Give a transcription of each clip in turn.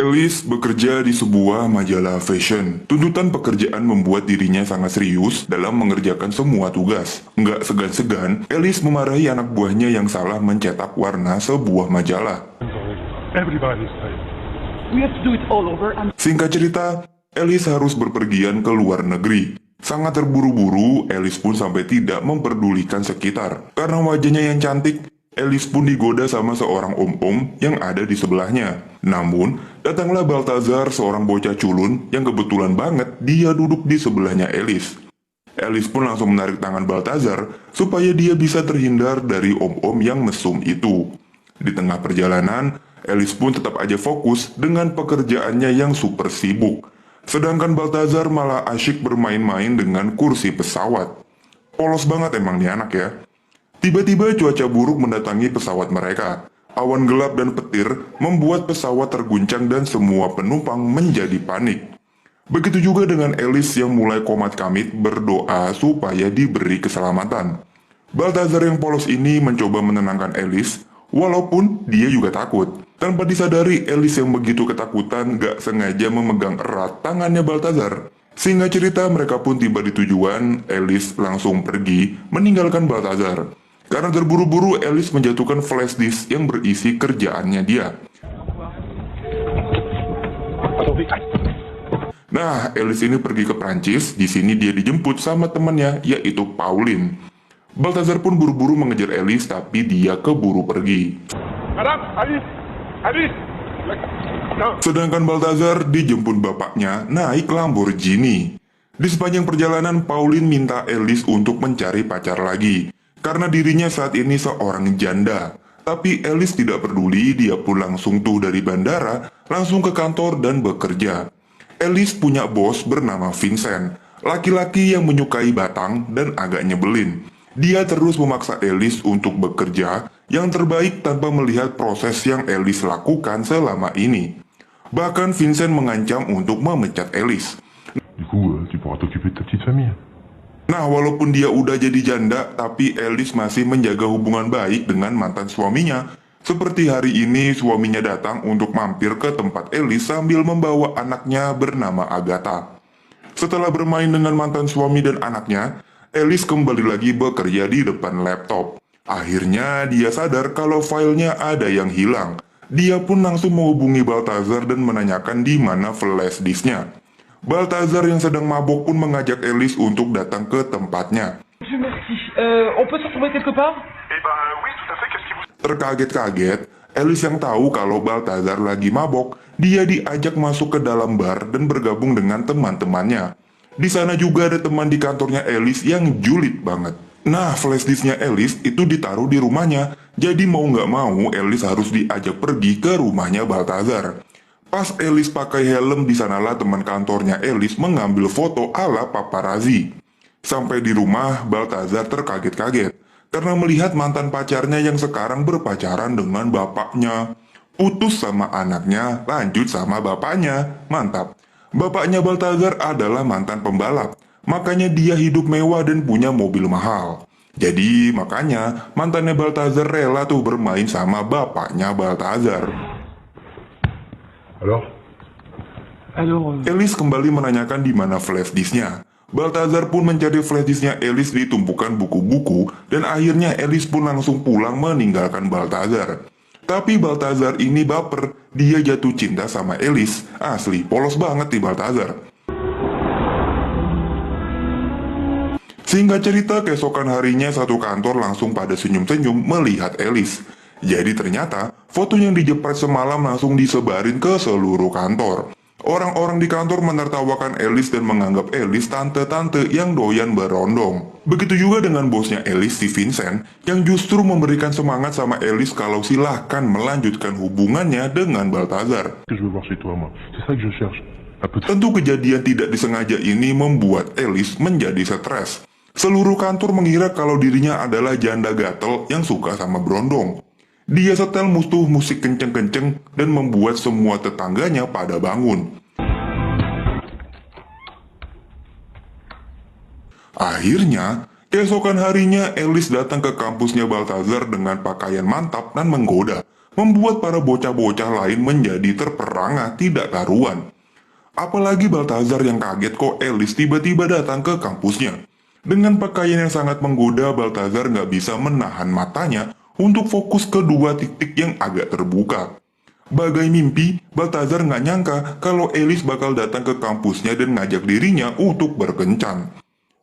Elis bekerja di sebuah majalah fashion. Tuntutan pekerjaan membuat dirinya sangat serius dalam mengerjakan semua tugas. Nggak segan-segan, Elis memarahi anak buahnya yang salah mencetak warna sebuah majalah. Everybody's tired. We have to do it all over and Singkat cerita, Elis harus berpergian ke luar negeri. Sangat terburu-buru, Elis pun sampai tidak memperdulikan sekitar. Karena wajahnya yang cantik, Elis pun digoda sama seorang om-om yang ada di sebelahnya. Namun, datanglah Baltazar, seorang bocah culun yang kebetulan banget dia duduk di sebelahnya Elis. Elis pun langsung menarik tangan Baltazar supaya dia bisa terhindar dari om-om yang mesum itu. Di tengah perjalanan, Elis pun tetap aja fokus dengan pekerjaannya yang super sibuk. Sedangkan Baltazar malah asyik bermain-main dengan kursi pesawat. Polos banget emang nih anak ya. Tiba-tiba cuaca buruk mendatangi pesawat mereka. Awan gelap dan petir membuat pesawat terguncang dan semua penumpang menjadi panik. Begitu juga dengan Elis yang mulai komat-kamit berdoa supaya diberi keselamatan. Baltazar yang polos ini mencoba menenangkan Elis, walaupun dia juga takut. Tanpa disadari, Elis yang begitu ketakutan gak sengaja memegang erat tangannya Baltazar. Singkat cerita, mereka pun tiba di tujuan. Elis langsung pergi meninggalkan Baltazar. Karena terburu-buru, Elis menjatuhkan flash disk yang berisi kerjaannya dia. Nah, Elis ini pergi ke Prancis. Di sini dia dijemput sama temannya, yaitu Pauline. Baltazar pun buru-buru mengejar Elis, tapi dia keburu pergi. Madame, Alice! Alice! No. Sedangkan Baltazar dijemput bapaknya naik Lamborghini. Di sepanjang perjalanan, Pauline minta Elis untuk mencari pacar lagi. Karena dirinya saat ini seorang janda. Tapi Elis tidak peduli, dia pun langsung tuh dari bandara, langsung ke kantor dan bekerja. Elis punya bos bernama Vincent, laki-laki yang menyukai batang dan agak nyebelin. Dia terus memaksa Elis untuk bekerja yang terbaik tanpa melihat proses yang Elis lakukan selama ini. Bahkan Vincent mengancam untuk memecat Elis. Du coup, tu pourras t'occuper de ta petite famille. Nah, walaupun dia udah jadi janda, tapi Elis masih menjaga hubungan baik dengan mantan suaminya. Seperti hari ini, suaminya datang untuk mampir ke tempat Elis sambil membawa anaknya bernama Agatha. Setelah bermain dengan mantan suami dan anaknya, Elis kembali lagi bekerja di depan laptop. Akhirnya, dia sadar kalau filenya ada yang hilang. Dia pun langsung menghubungi Baltazar dan menanyakan di mana flash disknya. Baltazar yang sedang mabok pun mengajak Elis untuk datang ke tempatnya. merci. On peut se retrouver quelque part? Eh ben, oui, tout à fait, qu'est-ce qui vous... Terkaget-kaget, Elis yang tahu kalau Baltazar lagi mabok, dia diajak masuk ke dalam bar dan bergabung dengan teman-temannya. Di sana juga ada teman di kantornya Elis yang julid banget. Nah, flash disknya Elis itu ditaruh di rumahnya, jadi mau nggak mau Elis harus diajak pergi ke rumahnya Baltazar. Pas Elis pakai helm, di sanalah teman kantornya Elis mengambil foto ala paparazzi. Sampai di rumah, Baltazar terkaget-kaget karena melihat mantan pacarnya yang sekarang berpacaran dengan bapaknya. Putus sama anaknya, lanjut sama bapaknya. Mantap. Bapaknya Baltazar adalah mantan pembalap, makanya dia hidup mewah dan punya mobil mahal. Jadi makanya mantannya Baltazar rela tuh bermain sama bapaknya Baltazar. Alors? Alors, Elis kembali menanyakan di mana flash disknya. Baltazar pun mencari flash disknya Elis di tumpukan buku-buku dan akhirnya Elis pun langsung pulang meninggalkan Baltazar. Tapi Baltazar ini baper, dia jatuh cinta sama Elis. Asli, polos banget nih Baltazar. Singkat cerita, keesokan harinya satu kantor langsung pada senyum-senyum melihat Elis. Jadi ternyata foto yang dijepret semalam langsung disebarin ke seluruh kantor. Orang-orang di kantor menertawakan Elis dan menganggap Elis tante-tante yang doyan berondong. Begitu juga dengan bosnya Elis, si Vincent, yang justru memberikan semangat sama Elis kalau silahkan melanjutkan hubungannya dengan Baltazar. Que je veux voir chez toi, moi. C'est ça que je cherche. Un peu de... Tentu kejadian tidak disengaja ini membuat Elis menjadi stres. Seluruh kantor mengira kalau dirinya adalah janda gatel yang suka sama berondong. Dia setel musik kenceng-kenceng dan membuat semua tetangganya pada bangun. Akhirnya, keesokan harinya Elis datang ke kampusnya Baltazar dengan pakaian mantap dan menggoda. membuat para bocah-bocah lain menjadi terperangah tidak karuan. Apalagi Balthazar yang kaget kok Alice tiba-tiba datang ke kampusnya. Dengan pakaian yang sangat menggoda, Balthazar nggak bisa menahan matanya untuk fokus ke dua titik yang agak terbuka. Bagai mimpi, Balthazar nggak nyangka kalau Alice bakal datang ke kampusnya dan ngajak dirinya untuk berkencan.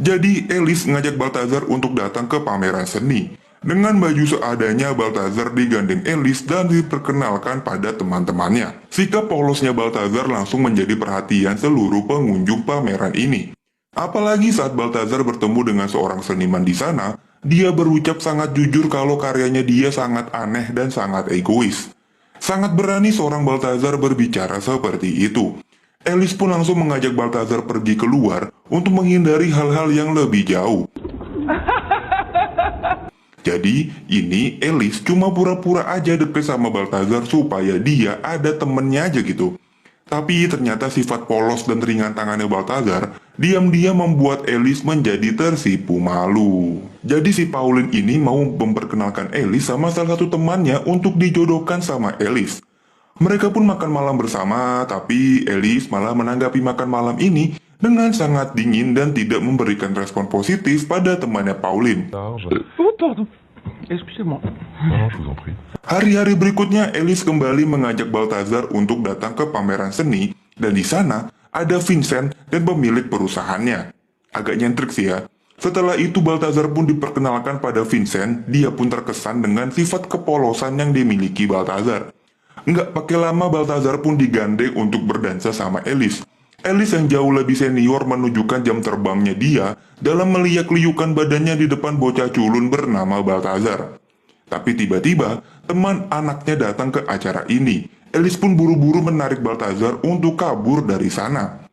Jadi Alice ngajak Balthazar untuk datang ke pameran seni. Dengan baju seadanya, Balthazar digandeng Alice dan diperkenalkan pada teman-temannya. Sikap polosnya Balthazar langsung menjadi perhatian seluruh pengunjung pameran ini. Apalagi saat Balthazar bertemu dengan seorang seniman di sana, dia berucap sangat jujur kalau karyanya dia sangat aneh dan sangat egois. Sangat berani seorang Balthazar berbicara seperti itu. Alice pun langsung mengajak Balthazar pergi keluar untuk menghindari hal-hal yang lebih jauh. Jadi, ini Alice cuma pura-pura aja deket sama Balthazar supaya dia ada temennya aja gitu. Tapi ternyata sifat polos dan ringan tangannya Balthazar diam-diam membuat Alice menjadi tersipu malu. Jadi si Pauline ini mau memperkenalkan Alice sama salah satu temannya untuk dijodohkan sama Alice. Mereka pun makan malam bersama, tapi Alice malah menanggapi makan malam ini dengan sangat dingin dan tidak memberikan respon positif pada temannya Pauline. Oh, pardon. Excusez-moi. Non, je vous en prie. Hari-hari berikutnya, Alice kembali mengajak Balthazar untuk datang ke pameran seni, dan di sana ada Vincent dan pemilik perusahaannya. Agak nyentrik sih ya. Setelah itu Balthazar pun diperkenalkan pada Vincent, dia pun terkesan dengan sifat kepolosan yang dimiliki Balthazar. Nggak pakai lama Balthazar pun digandeng untuk berdansa sama Alice. Alice yang jauh lebih senior menunjukkan jam terbangnya dia dalam meliak-liukan badannya di depan bocah culun bernama Balthazar. Tapi tiba-tiba, teman anaknya datang ke acara ini. Alice pun buru-buru menarik Balthazar untuk kabur dari sana.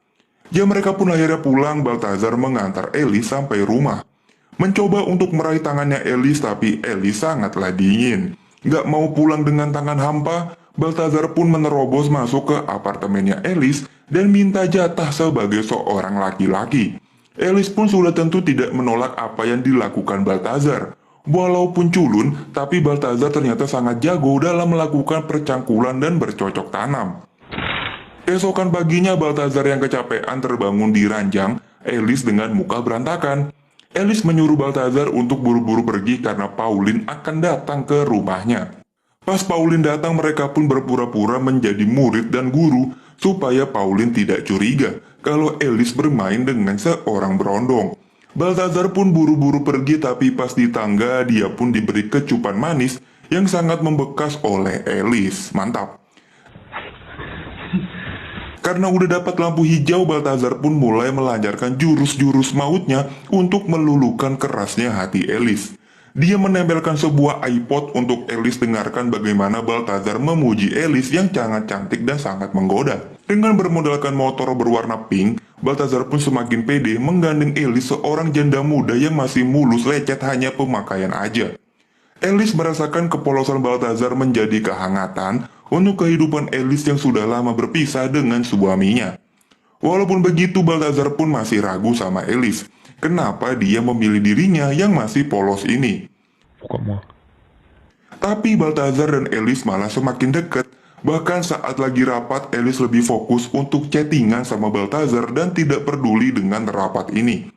Ya mereka pun akhirnya pulang, Balthazar mengantar Alice sampai rumah. Mencoba untuk meraih tangannya Alice, tapi Alice sangatlah dingin. Gak mau pulang dengan tangan hampa, Balthazar pun menerobos masuk ke apartemennya Alice dan minta jatah sebagai seorang laki-laki. Alice pun sudah tentu tidak menolak apa yang dilakukan Balthazar. Walaupun culun, tapi Balthazar ternyata sangat jago dalam melakukan percangkulan dan bercocok tanam. Keesokan paginya Balthazar yang kecapean terbangun di ranjang Alice dengan muka berantakan. Alice menyuruh Balthazar untuk buru-buru pergi karena Pauline akan datang ke rumahnya. Pas Pauline datang, mereka pun berpura-pura menjadi murid dan guru supaya Pauline tidak curiga kalau Alice bermain dengan seorang berondong. Balthazar pun buru-buru pergi, tapi pas di tangga dia pun diberi kecupan manis yang sangat membekas oleh Alice. Mantap. Karena udah dapat lampu hijau, Balthazar pun mulai melancarkan jurus-jurus mautnya untuk meluluhkan kerasnya hati Alice. Dia menempelkan sebuah iPod untuk Alice dengarkan bagaimana Balthazar memuji Alice yang sangat cantik dan sangat menggoda. Dengan bermodalkan motor berwarna pink, Balthazar pun semakin pede menggandeng Alice, seorang janda muda yang masih mulus lecet hanya pemakaian aja. Alice merasakan kepolosan Balthazar menjadi kehangatan untuk kehidupan Alice yang sudah lama berpisah dengan suaminya. Walaupun begitu, Balthazar pun masih ragu sama Alice. Kenapa dia memilih dirinya yang masih polos ini? Pourquoi moi? Tapi Balthazar dan Alice malah semakin dekat. Bahkan saat lagi rapat, Alice lebih fokus untuk chattingan sama Balthazar dan tidak peduli dengan rapat ini.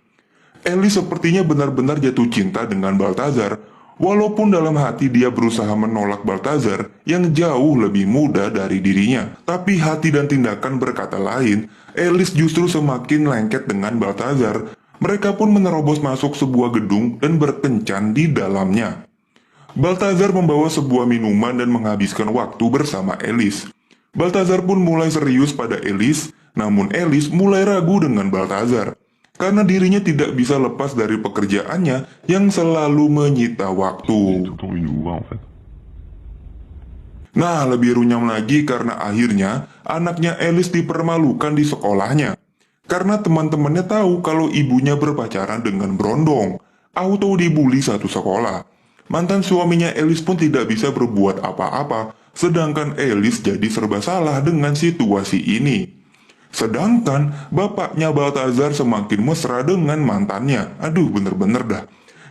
Alice sepertinya benar-benar jatuh cinta dengan Balthazar, walaupun dalam hati dia berusaha menolak Balthazar yang jauh lebih muda dari dirinya. Tapi hati dan tindakan berkata lain, Alice justru semakin lengket dengan Balthazar. Mereka pun menerobos masuk sebuah gedung dan berkencan di dalamnya. Balthazar membawa sebuah minuman dan menghabiskan waktu bersama Alice. Balthazar pun mulai serius pada Alice, namun Alice mulai ragu dengan Balthazar. Karena dirinya tidak bisa lepas dari pekerjaannya yang selalu menyita waktu. Tout le temps une voix en fait. Nah, lebih runyam lagi karena akhirnya anaknya Alice dipermalukan di sekolahnya. Karena teman-temannya tahu kalau ibunya berpacaran dengan berondong. Auto dibully satu sekolah. Mantan suaminya Alice pun tidak bisa berbuat apa-apa, sedangkan Alice jadi serba salah dengan situasi ini. Sedangkan bapaknya Balthazar semakin mesra dengan mantannya. Aduh, bener-bener dah.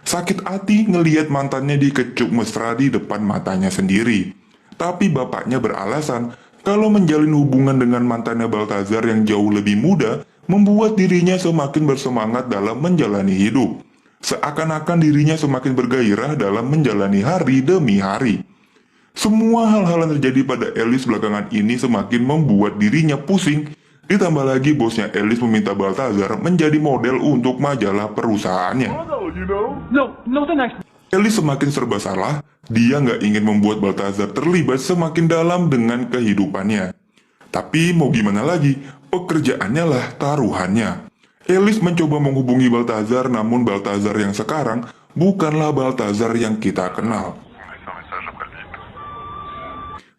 Sakit hati ngelihat mantannya dikecup mesra di depan matanya sendiri. Tapi bapaknya beralasan kalau menjalin hubungan dengan mantannya Balthazar yang jauh lebih muda membuat dirinya semakin bersemangat dalam menjalani hidup. Seakan-akan dirinya semakin bergairah dalam menjalani hari demi hari. Semua hal-hal yang terjadi pada Alice belakangan ini semakin membuat dirinya pusing. Ditambah lagi bosnya Alice meminta Balthazar menjadi model untuk majalah perusahaannya. No, the next. Alice semakin serba salah, dia nggak ingin membuat Balthazar terlibat semakin dalam dengan kehidupannya. Tapi mau gimana lagi, pekerjaannya lah taruhannya. Alice mencoba menghubungi Balthazar, namun Balthazar yang sekarang bukanlah Balthazar yang kita kenal.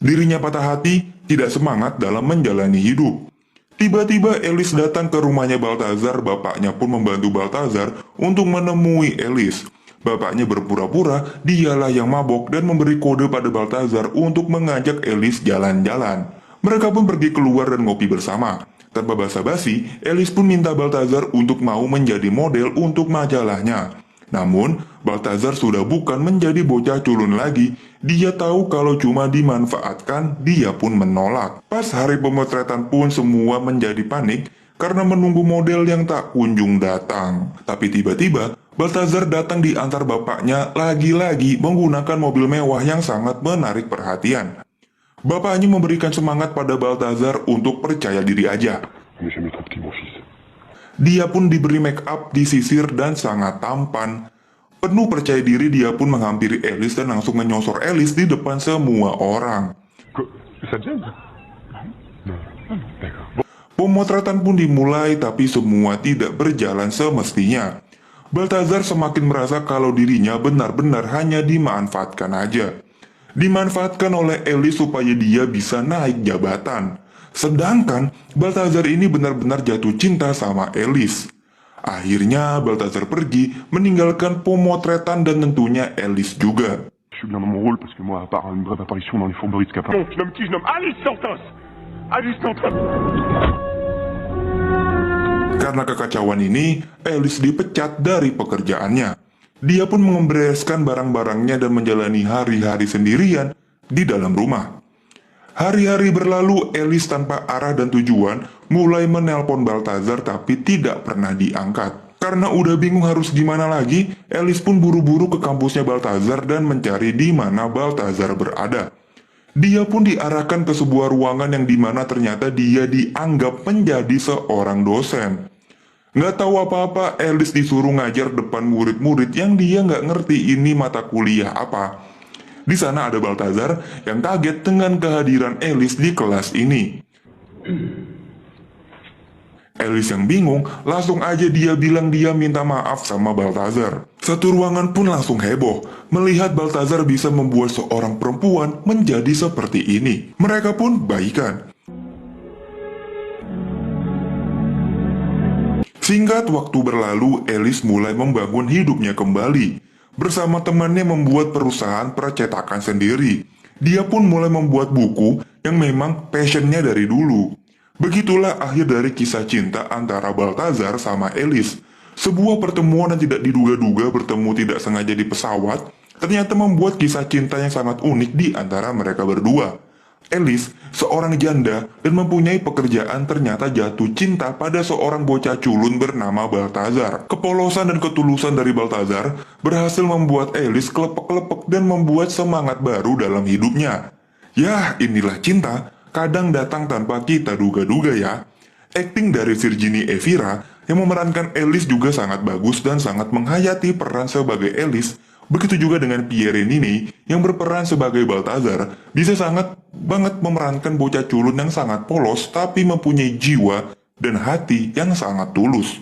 Dirinya patah hati, tidak semangat dalam menjalani hidup. Tiba-tiba Alice datang ke rumahnya Balthazar, bapaknya pun membantu Balthazar untuk menemui Alice. Bapaknya berpura-pura dialah yang mabok dan memberi kode pada Balthazar untuk mengajak Alice jalan-jalan. Mereka pun pergi keluar dan ngopi bersama. Tanpa basa-basi, Alice pun minta Balthazar untuk mau menjadi model untuk majalahnya. Namun, Balthazar sudah bukan menjadi bocah culun lagi. Dia tahu kalau cuma dimanfaatkan, dia pun menolak. Pas hari pemotretan pun semua menjadi panik karena menunggu model yang tak kunjung datang. Tapi tiba-tiba, Balthazar datang diantar bapaknya lagi-lagi menggunakan mobil mewah yang sangat menarik perhatian. Bapaknya memberikan semangat pada Balthazar untuk percaya diri aja. On n'est jamais trop petit, mon fils. Dia pun diberi make up, disisir, dan sangat tampan. Penuh percaya diri, dia pun menghampiri Alice dan langsung menyosor Alice di depan semua orang. Ça te gêne? Non. D'accord. Pemotretan pun dimulai, tapi semua tidak berjalan semestinya. Balthazar semakin merasa kalau dirinya benar-benar hanya dimanfaatkan aja. Dimanfaatkan oleh Alice supaya dia bisa naik jabatan. Sedangkan Balthazar ini benar-benar jatuh cinta sama Alice. Akhirnya Balthazar pergi meninggalkan pemotretan dan tentunya Alice juga. Je suis bien dans mon rôle parce que moi, à part une brève apparition dans les fourberies de Scapin. Donc, je nomme qui? Je nomme Alice Santos. Alice Santos. Karena kekacauan ini, Alice dipecat dari pekerjaannya. Dia pun membereskan barang-barangnya dan menjalani hari-hari sendirian di dalam rumah. Hari-hari berlalu, Alice tanpa arah dan tujuan mulai menelpon Balthazar tapi tidak pernah diangkat. Karena udah bingung harus gimana lagi, Alice pun buru-buru ke kampusnya Balthazar dan mencari di mana Balthazar berada. Dia pun diarahkan ke sebuah ruangan yang dimana ternyata dia dianggap menjadi seorang dosen. Nggak tahu apa-apa, Alice disuruh ngajar depan murid-murid yang dia nggak ngerti ini mata kuliah apa. Di sana ada Balthazar yang kaget dengan kehadiran Alice di kelas ini. Alice yang bingung, langsung aja dia bilang dia minta maaf sama Balthazar. Satu ruangan pun langsung heboh, melihat Balthazar bisa membuat seorang perempuan menjadi seperti ini. Mereka pun baikan. Singkat waktu berlalu, Alice mulai membangun hidupnya kembali. Bersama temannya membuat perusahaan percetakan sendiri. Dia pun mulai membuat buku yang memang passionnya dari dulu. Begitulah akhir dari kisah cinta antara Balthazar sama Alice. Sebuah pertemuan yang tidak diduga-duga bertemu tidak sengaja di pesawat, ternyata membuat kisah cinta yang sangat unik di antara mereka berdua. Alice, seorang janda dan mempunyai pekerjaan, ternyata jatuh cinta pada seorang bocah culun bernama Balthazar. Kepolosan dan ketulusan dari Balthazar berhasil membuat Alice kelepek-kelepek dan membuat semangat baru dalam hidupnya. Yah, inilah cinta, kadang datang tanpa kita duga-duga ya. Akting dari Virginie Efira yang memerankan Alice juga sangat bagus dan sangat menghayati peran sebagai Alice. Begitu juga dengan Pierre Niney yang berperan sebagai Balthazar, bisa sangat banget memerankan bocah culun yang sangat polos tapi mempunyai jiwa dan hati yang sangat tulus.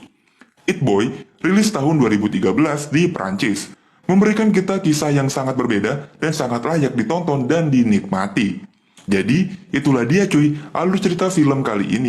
It Boy rilis tahun 2013 di Prancis, memberikan kita kisah yang sangat berbeda dan sangat layak ditonton dan dinikmati. Jadi, itulah dia cuy, alur cerita film kali ini.